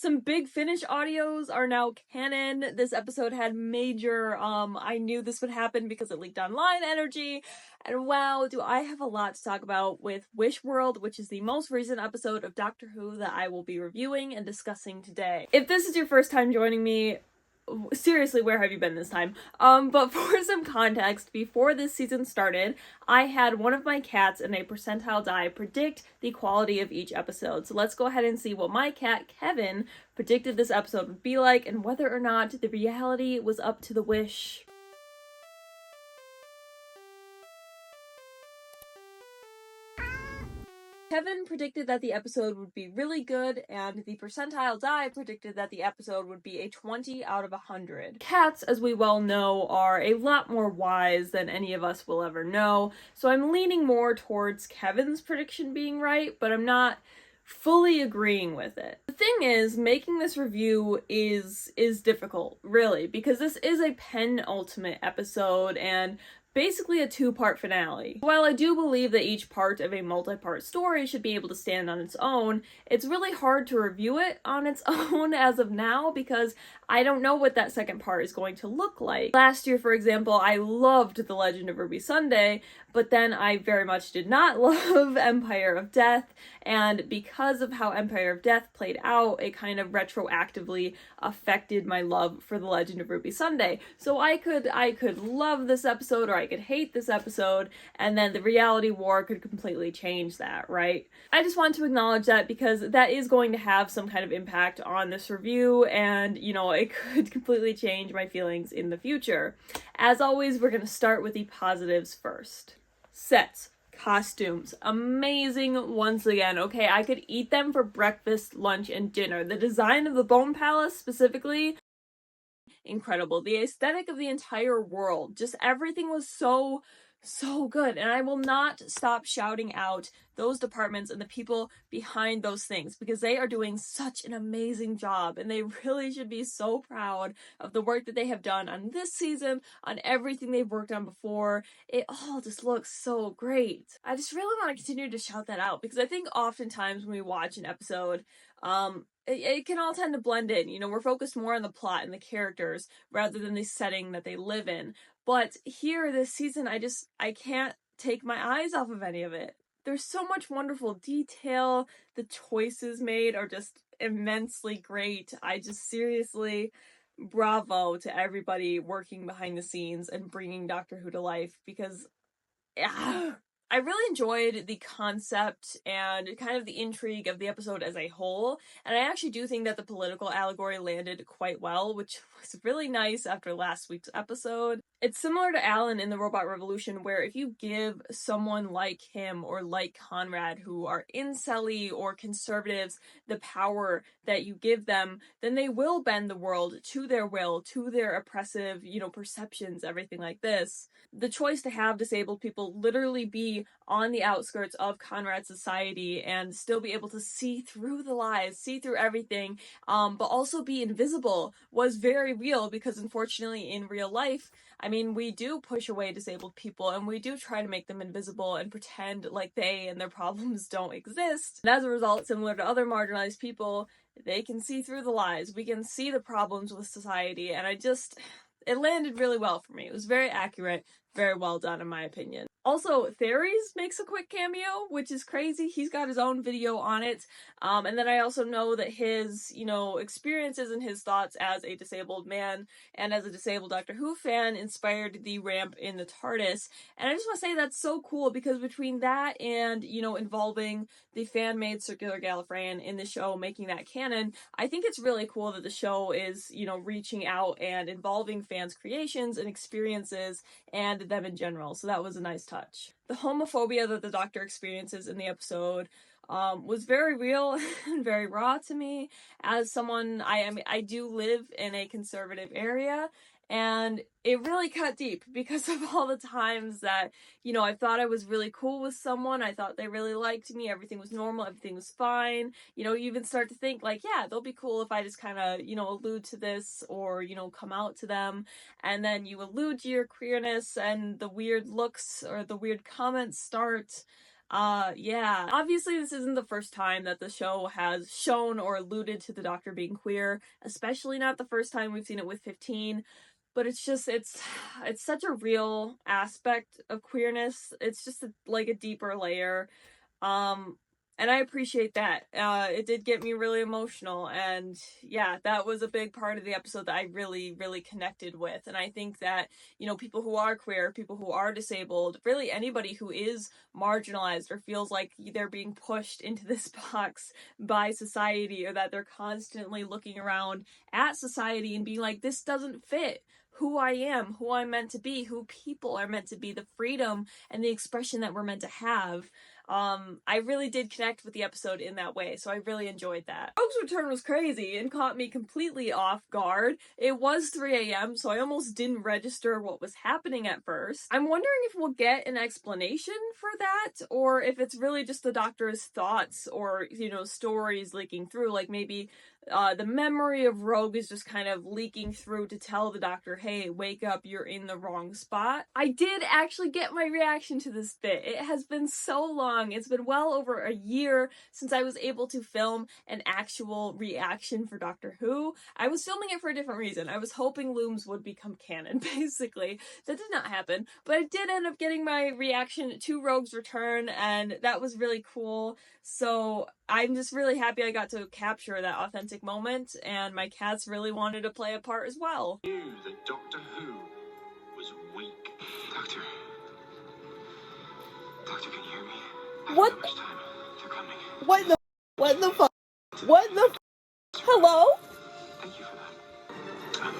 Some Big Finish audios are now canon. This episode had major, I knew this would happen because it leaked online energy. And wow, do I have a lot to talk about with Wish World, which is the most recent episode of Doctor Who that I will be reviewing and discussing today. If this is your first time joining me, seriously, where have you been this time? But for some context, before this season started, I had one of my cats in a percentile die predict the quality of each episode. So let's go ahead and see what my cat, Kevin, predicted this episode would be like and whether or not the reality was up to the wish. Kevin predicted that the episode would be really good, and the percentile die predicted that the episode would be a 20 out of 100. Cats, as we well know, are a lot more wise than any of us will ever know, so I'm leaning more towards Kevin's prediction being right, but I'm not fully agreeing with it. The thing is, making this review is difficult, really, because this is a penultimate episode and basically a two-part finale. While I do believe that each part of a multi-part story should be able to stand on its own, it's really hard to review it on its own as of now because I don't know what that second part is going to look like. Last year, for example, I loved The Legend of Ruby Sunday, but then I very much did not love Empire of Death, and because of how Empire of Death played out, it kind of retroactively affected my love for The Legend of Ruby Sunday. So I could love this episode or I could hate this episode, and then the reality war could completely change that, right? I just want to acknowledge that because that is going to have some kind of impact on this review, and, you know, it could completely change my feelings in the future. As always, we're going to start with the positives first. Sets. Costumes. Amazing once again. Okay, I could eat them for breakfast, lunch, and dinner. The design of the Bone Palace specifically, incredible. The aesthetic of the entire world, just everything was so good, and I will not stop shouting out those departments and the people behind those things because they are doing such an amazing job, and they really should be so proud of the work that they have done on this season, on everything they've worked on before. It all just looks so great. I just really want to continue to shout that out because I think oftentimes when we watch an episode, it can all tend to blend in. You know, we're focused more on the plot and the characters rather than the setting that they live in. But here, this season, I can't take my eyes off of any of it. There's so much wonderful detail. The choices made are just immensely great. I just seriously, bravo to everybody working behind the scenes and bringing Doctor Who to life because I really enjoyed the concept and kind of the intrigue of the episode as a whole, and I actually do think that the political allegory landed quite well, which was really nice after last week's episode. It's similar to Alan in the Robot Revolution, where if you give someone like him or like Conrad, who are incel-y or conservatives, the power that you give them, then they will bend the world to their will, to their oppressive, perceptions, everything like this. The choice to have disabled people literally be on the outskirts of Conrad's society and still be able to see through the lies, see through everything, but also be invisible was very real because unfortunately in real life, I mean, we do push away disabled people and we do try to make them invisible and pretend like they and their problems don't exist. And as a result, similar to other marginalized people, they can see through the lies. We can see the problems with society, and it landed really well for me. It was very accurate, very well done in my opinion. Also, Theres makes a quick cameo, which is crazy. He's got his own video on it. And then I also know that his, experiences and his thoughts as a disabled man and as a disabled Doctor Who fan inspired the ramp in the TARDIS. And I just want to say that's so cool because between that and, involving the fan-made Circular Gallifreyan in the show, making that canon, I think it's really cool that the show is, reaching out and involving fans' creations and experiences and them in general. So that was a nice touch. The homophobia that the Doctor experiences in the episode was very real and very raw to me. As someone, I do live in a conservative area, and it really cut deep because of all the times that, I thought I was really cool with someone, I thought they really liked me, everything was normal, everything was fine. You even start to think like, yeah, they'll be cool if I just kind of, allude to this or, come out to them. And then you allude to your queerness and the weird looks or the weird comments start. Yeah. Obviously, this isn't the first time that the show has shown or alluded to the Doctor being queer, especially not the first time we've seen it with 15. But it's just, it's such a real aspect of queerness. It's just like a deeper layer. Um, and I appreciate that. It did get me really emotional, and yeah, that was a big part of the episode that I really, really connected with. And I think that, people who are queer, people who are disabled, really anybody who is marginalized or feels like they're being pushed into this box by society, or that they're constantly looking around at society and being like, this doesn't fit who I am, who I'm meant to be, who people are meant to be, the freedom and the expression that we're meant to have. I really did connect with the episode in that way, so I really enjoyed that. Rogue's return was crazy and caught me completely off guard. It was 3 a.m., so I almost didn't register what was happening at first. I'm wondering if we'll get an explanation for that, or if it's really just the Doctor's thoughts or, stories leaking through, like maybe the memory of Rogue is just kind of leaking through to tell the Doctor, hey, wake up, you're in the wrong spot. I did actually get my reaction to this bit. It has been so long. It's been well over a year since I was able to film an actual reaction for Doctor Who. I was filming it for a different reason. I was hoping Looms would become canon, basically. That did not happen, but I did end up getting my reaction to Rogue's return, and that was really cool. So I'm just really happy I got to capture that authentic moment, and my cats really wanted to play a part as well. Knew that Doctor Who was weak. Doctor, can you hear me? What? How much time? They're coming. What the fuck? What the Hello? Thank you for that.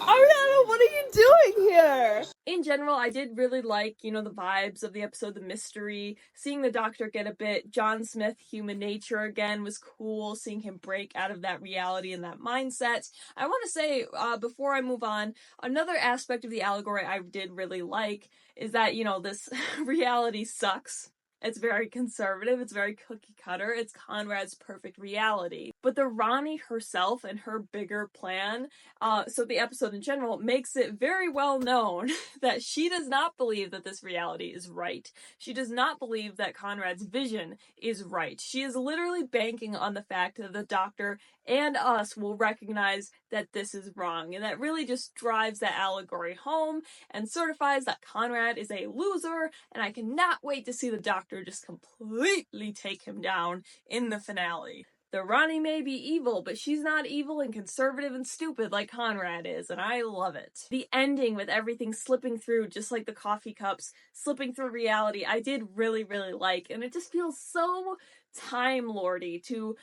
Ariana, what are you doing here? In general, I did really like, the vibes of the episode, the mystery, seeing the Doctor get a bit John Smith human nature again was cool, seeing him break out of that reality and that mindset. I want to say, before I move on, another aspect of the allegory I did really like is that, this reality sucks. It's very conservative, it's very cookie cutter, it's Conrad's perfect reality. But the Ronnie herself and her bigger plan, so the episode in general, makes it very well known that she does not believe that this reality is right. She does not believe that Conrad's vision is right. She is literally banking on the fact that the Doctor and us will recognize that this is wrong, and that really just drives that allegory home and certifies that Conrad is a loser, and I cannot wait to see the Doctor just completely take him down in the finale. The Ronnie may be evil, but she's not evil and conservative and stupid like Conrad is, and I love it. The ending with everything slipping through, just like the coffee cups, slipping through reality, I did really, really like, and it just feels so Time Lordy to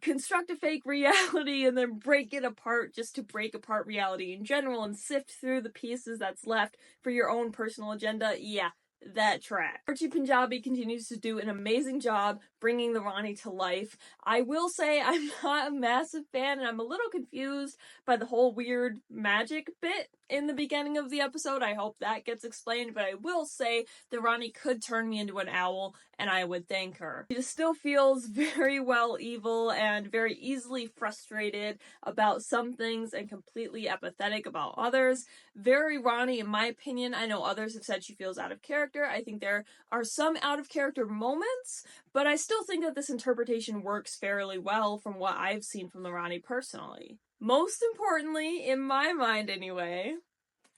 construct a fake reality and then break it apart just to break apart reality in general and sift through the pieces that's left for your own personal agenda. Yeah, that track. Archie Punjabi continues to do an amazing job bringing the Ronnie to life. I will say I'm not a massive fan, and I'm a little confused by the whole weird magic bit in the beginning of the episode. I hope that gets explained, but I will say that Ronnie could turn me into an owl, and I would thank her. She still feels very well evil and very easily frustrated about some things and completely apathetic about others. Very Ronnie, in my opinion. I know others have said she feels out of character. I think there are some out of character moments, but I still think that this interpretation works fairly well from what I've seen from the Ronnie personally. Most importantly, in my mind anyway,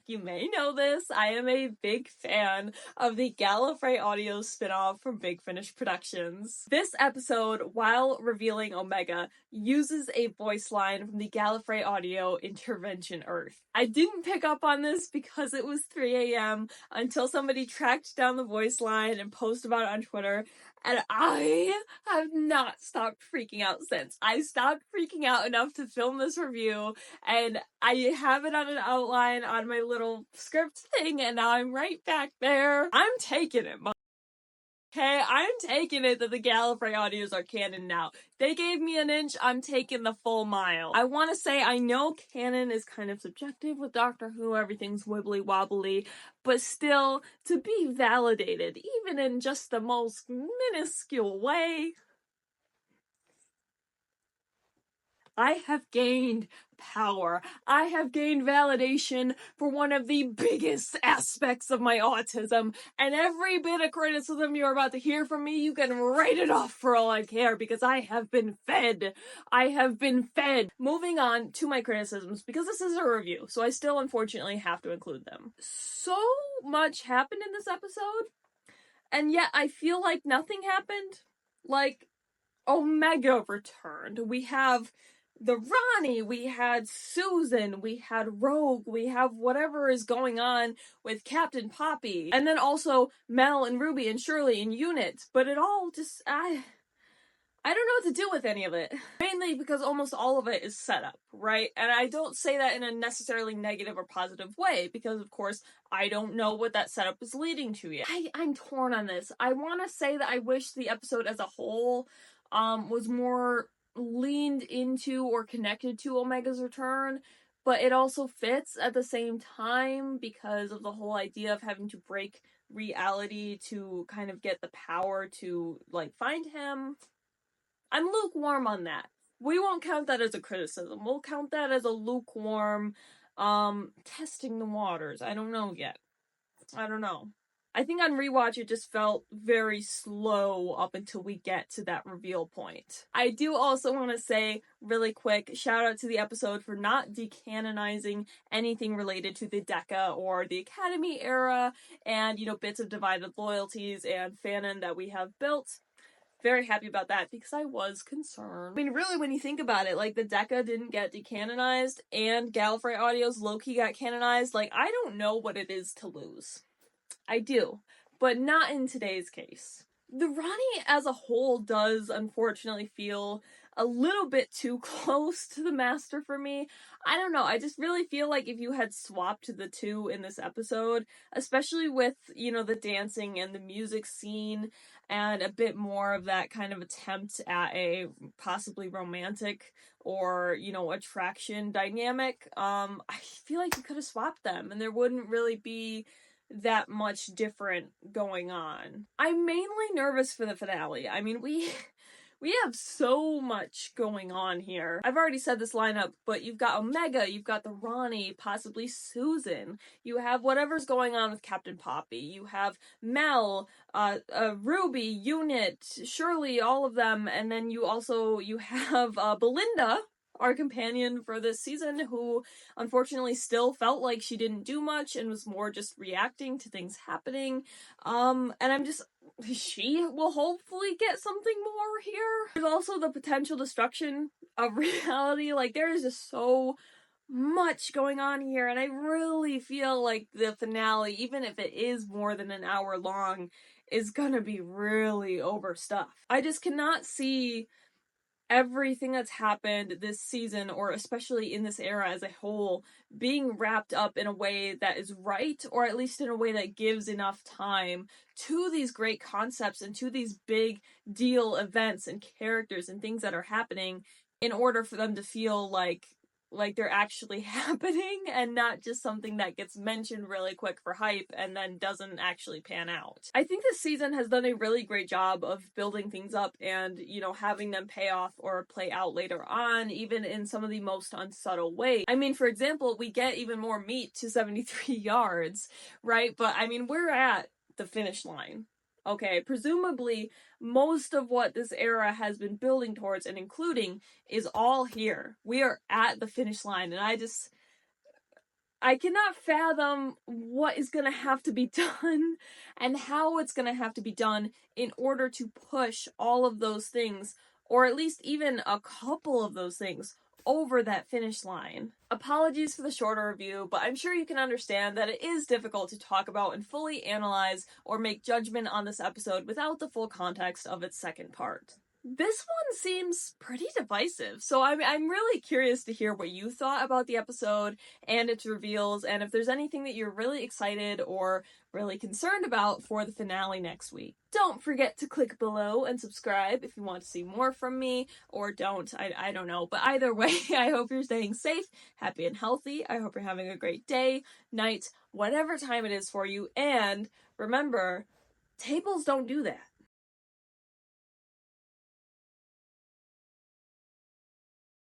you may know this, I am a big fan of the Gallifrey Audio spinoff from Big Finish Productions. This episode, while revealing Omega, uses a voice line from the Gallifrey Audio Intervention Earth. I didn't pick up on this because it was 3 a.m. until somebody tracked down the voice line and posted about it on Twitter, and I have not stopped freaking out since. I stopped freaking out enough to film this review, and I have it on an outline on my little script thing, and now I'm right back there. I'm taking it, okay? I'm taking it that the Gallifrey audios are canon now. They gave me an inch, I'm taking the full mile. I want to say, I know canon is kind of subjective with Doctor Who, everything's wibbly wobbly, but still, to be validated, even in just the most minuscule way, I have gained power. I have gained validation for one of the biggest aspects of my autism, and every bit of criticism you're about to hear from me, you can write it off for all I care, because I have been fed. I have been fed. Moving on to my criticisms, because this is a review, so I still unfortunately have to include them. So much happened in this episode, and yet I feel like nothing happened. Like, Omega returned. We have the Ronnie, we had Susan, we had Rogue, we have whatever is going on with Captain Poppy, and then also Mel and Ruby and Shirley and Unit, but it all just, I don't know what to do with any of it. Mainly because almost all of it is set up, right? And I don't say that in a necessarily negative or positive way, because of course, I don't know what that setup is leading to yet. I'm torn on this. I want to say that I wish the episode as a whole was more leaned into or connected to Omega's return, but it also fits at the same time because of the whole idea of having to break reality to kind of get the power to, like, find him. I'm lukewarm on that. We won't count that as a criticism. We'll count that as a lukewarm, testing the waters. I don't know yet. I don't know. I think on rewatch it just felt very slow up until we get to that reveal point. I do also want to say, really quick, shout out to the episode for not decanonizing anything related to the Deca or the Academy era and, you know, bits of divided loyalties and fanon that we have built. Very happy about that because I was concerned. I mean, really, when you think about it, like, the Deca didn't get decanonized and Gallifrey Audio's Loki got canonized. Like, I don't know what it is to lose. I do, but not in today's case. The Ronnie as a whole does unfortunately feel a little bit too close to the Master for me. I don't know, I just really feel like if you had swapped the two in this episode, especially with, you know, the dancing and the music scene, and a bit more of that kind of attempt at a possibly romantic or, you know, attraction dynamic, I feel like you could have swapped them and there wouldn't really be that much different going on. I'm mainly nervous for the finale. I mean, we have so much going on here. I've already said this lineup, but you've got Omega, you've got the Ronnie, possibly Susan. You have whatever's going on with Captain Poppy. You have Mel, Ruby, Unit, Shirley, all of them, and then you have Belinda, our companion for this season, who unfortunately still felt like she didn't do much and was more just reacting to things happening. And I'm just, she will hopefully get something more here. There's also the potential destruction of reality. Like, there is just so much going on here, and I really feel like the finale, even if it is more than an hour long, is gonna be really overstuffed. I just cannot see everything that's happened this season, or especially in this era as a whole, being wrapped up in a way that is right, or at least in a way that gives enough time to these great concepts and to these big deal events and characters and things that are happening in order for them to feel like they're actually happening and not just something that gets mentioned really quick for hype and then doesn't actually pan out. I think this season has done a really great job of building things up and, you know, having them pay off or play out later on, even in some of the most unsubtle ways. I mean, for example, we get even more meat to 73 yards, right? But I mean, we're at the finish line. Okay, presumably most of what this era has been building towards and including is all here. We are at the finish line, and I cannot fathom what is going to have to be done and how it's going to have to be done in order to push all of those things, or at least even a couple of those things, over that finish line. Apologies for the shorter review, but I'm sure you can understand that it is difficult to talk about and fully analyze or make judgment on this episode without the full context of its second part. This one seems pretty divisive, so I'm really curious to hear what you thought about the episode and its reveals, and if there's anything that you're really excited or really concerned about for the finale next week. Don't forget to click below and subscribe if you want to see more from me, or don't, I don't know, but either way, I hope you're staying safe, happy, and healthy. I hope you're having a great day, night, whatever time it is for you, and remember, tables don't do that.